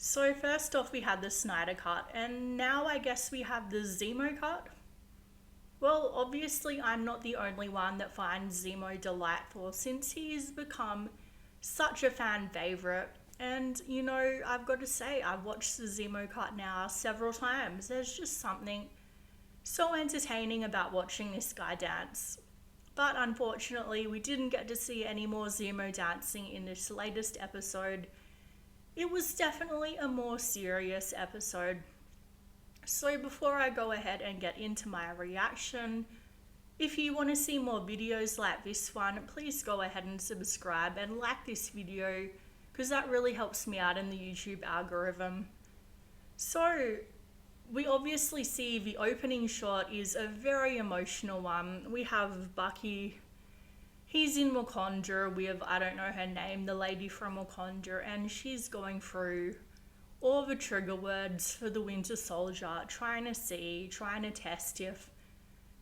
So first off we had the Snyder Cut, and now I guess we have the Zemo Cut. Well, obviously I'm not the only one that finds Zemo delightful since he's become such a fan favourite. And I've got to say, I've watched the Zemo Cut now several times. There's just something so entertaining about watching this guy dance. But unfortunately, we didn't get to see any more Zemo dancing in this latest episode. It was definitely a more serious episode. So before I go ahead and get into my reaction, if you want to see more videos like this one, please go ahead and subscribe and like this video because that really helps me out in the YouTube algorithm. So we obviously see the opening shot is a very emotional one. We have Bucky. He's in Wakanda with, I don't know her name, the lady from Wakanda, and she's going through all the trigger words for the Winter Soldier, trying to test if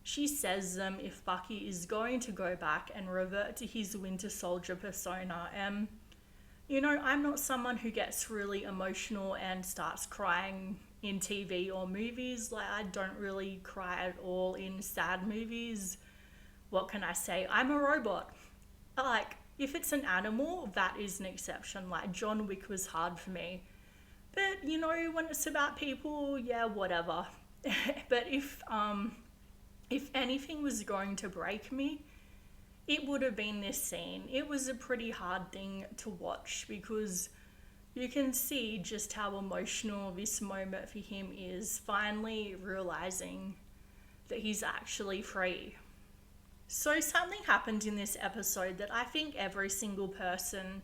she says them, if Bucky is going to go back and revert to his Winter Soldier persona. And, I'm not someone who gets really emotional and starts crying in TV or movies. Like, I don't really cry at all in sad movies. What can I say? I'm a robot. Like, if it's an animal, that is an exception. Like, John Wick was hard for me. But, when it's about people, yeah, whatever. But if anything was going to break me, it would have been this scene. It was a pretty hard thing to watch because you can see just how emotional this moment for him is, finally realizing that he's actually free. So something happened in this episode that I think every single person,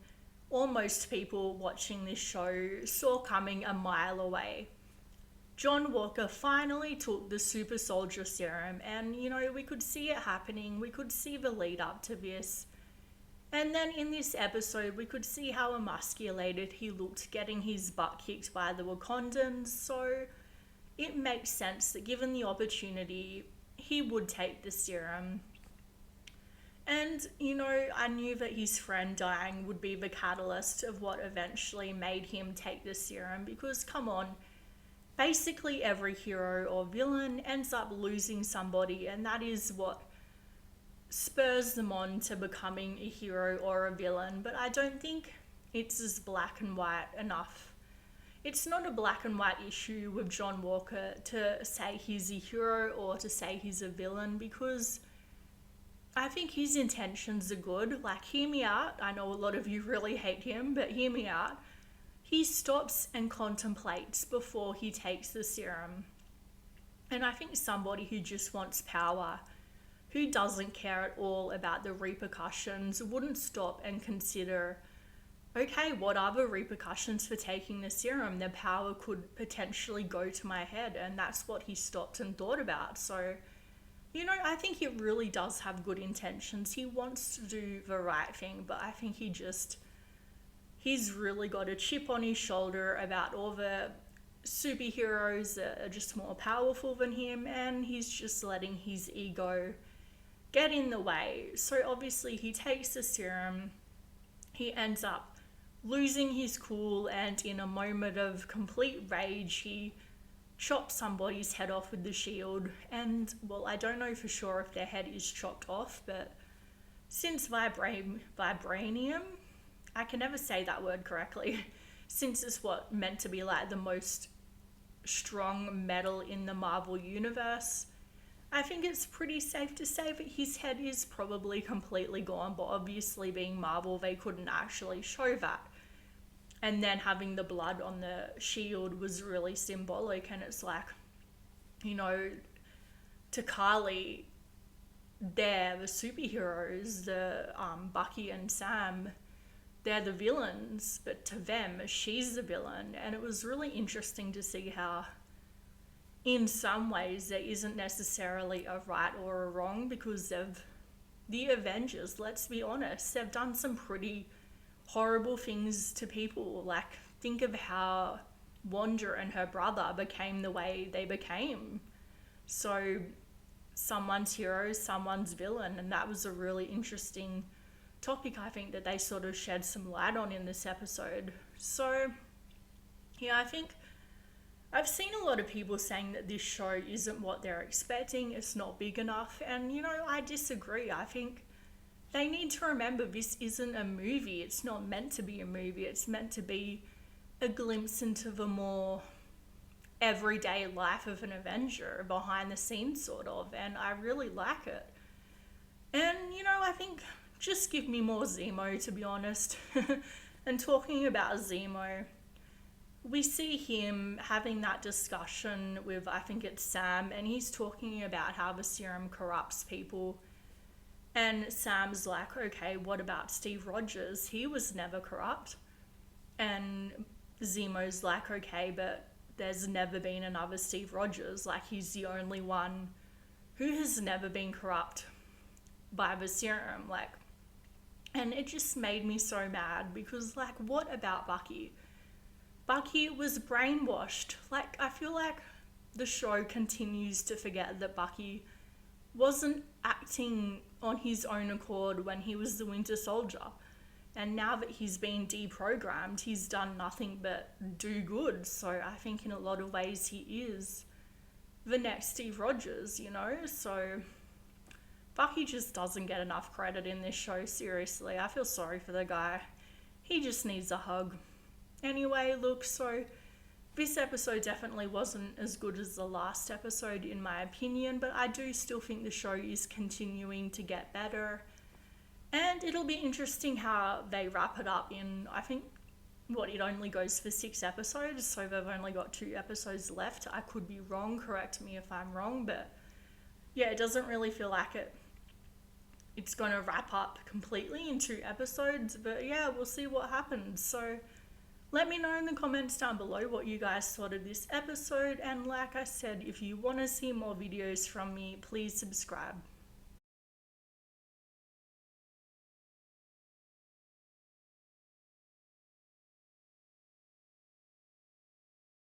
or most people watching this show, saw coming a mile away. John Walker finally took the super soldier serum, and we could see it happening. We could see the lead up to this. And then in this episode, we could see how emasculated he looked getting his butt kicked by the Wakandans. So it makes sense that given the opportunity, he would take the serum. And, I knew that his friend dying would be the catalyst of what eventually made him take the serum because, come on, basically every hero or villain ends up losing somebody, and that is what spurs them on to becoming a hero or a villain. But I don't think it's as black and white enough. It's not a black and white issue with John Walker to say he's a hero or to say he's a villain because I think his intentions are good. Like, hear me out. I know a lot of you really hate him, but hear me out. He stops and contemplates before he takes the serum. And I think somebody who just wants power, who doesn't care at all about the repercussions, wouldn't stop and consider, okay, what are the repercussions for taking the serum? The power could potentially go to my head, and that's what he stopped and thought about. So, I think he really does have good intentions. He wants to do the right thing, but I think he's really got a chip on his shoulder about all the superheroes that are just more powerful than him, and he's just letting his ego get in the way. So obviously he takes the serum, he ends up losing his cool, and in a moment of complete rage, he chops somebody's head off with the shield. And, well, I don't know for sure if their head is chopped off, but since vibranium, I can never say that word correctly, since it's what meant to be like the most strong metal in the Marvel universe, I think it's pretty safe to say that his head is probably completely gone, but obviously being Marvel, they couldn't actually show that. And then having the blood on the shield was really symbolic, and it's like, Takali, they're the superheroes, the Bucky and Sam, they're the villains, but to them, she's the villain. And it was really interesting to see how, in some ways, there isn't necessarily a right or a wrong, because the Avengers, let's be honest, they've done some pretty horrible things to people. Like, think of how Wanda and her brother became the way they became. So someone's hero, someone's villain, and that was a really interesting topic, I think, that they sort of shed some light on in this episode. So Yeah, I think I've seen a lot of people saying that this show isn't what they're expecting, it's not big enough, and I disagree. I think they need to remember this isn't a movie, it's not meant to be a movie, it's meant to be a glimpse into the more everyday life of an Avenger, behind the scenes, sort of, and I really like it. And, I think just give me more Zemo, to be honest. And talking about Zemo, we see him having that discussion with, I think it's Sam, and he's talking about how the serum corrupts people. And Sam's like, okay, what about Steve Rogers? He was never corrupt. And Zemo's like, okay, but there's never been another Steve Rogers. Like, he's the only one who has never been corrupt by the serum. Like, and it just made me so mad because, like, what about Bucky? Bucky was brainwashed. Like, I feel like the show continues to forget that Bucky wasn't acting on his own accord when he was the Winter Soldier. And now that he's been deprogrammed, he's done nothing but do good. So I think in a lot of ways he is the next Steve Rogers, So Bucky just doesn't get enough credit in this show, seriously. I feel sorry for the guy. He just needs a hug. Anyway, look, so this episode definitely wasn't as good as the last episode in my opinion, but I do still think the show is continuing to get better. And it'll be interesting how they wrap it up in, I think, it only goes for 6 episodes, so they've only got 2 episodes left. I could be wrong, correct me if I'm wrong, but yeah, it doesn't really feel like it's going to wrap up completely in 2 episodes, but yeah, we'll see what happens. So let me know in the comments down below what you guys thought of this episode, and like I said, if you want to see more videos from me, please subscribe.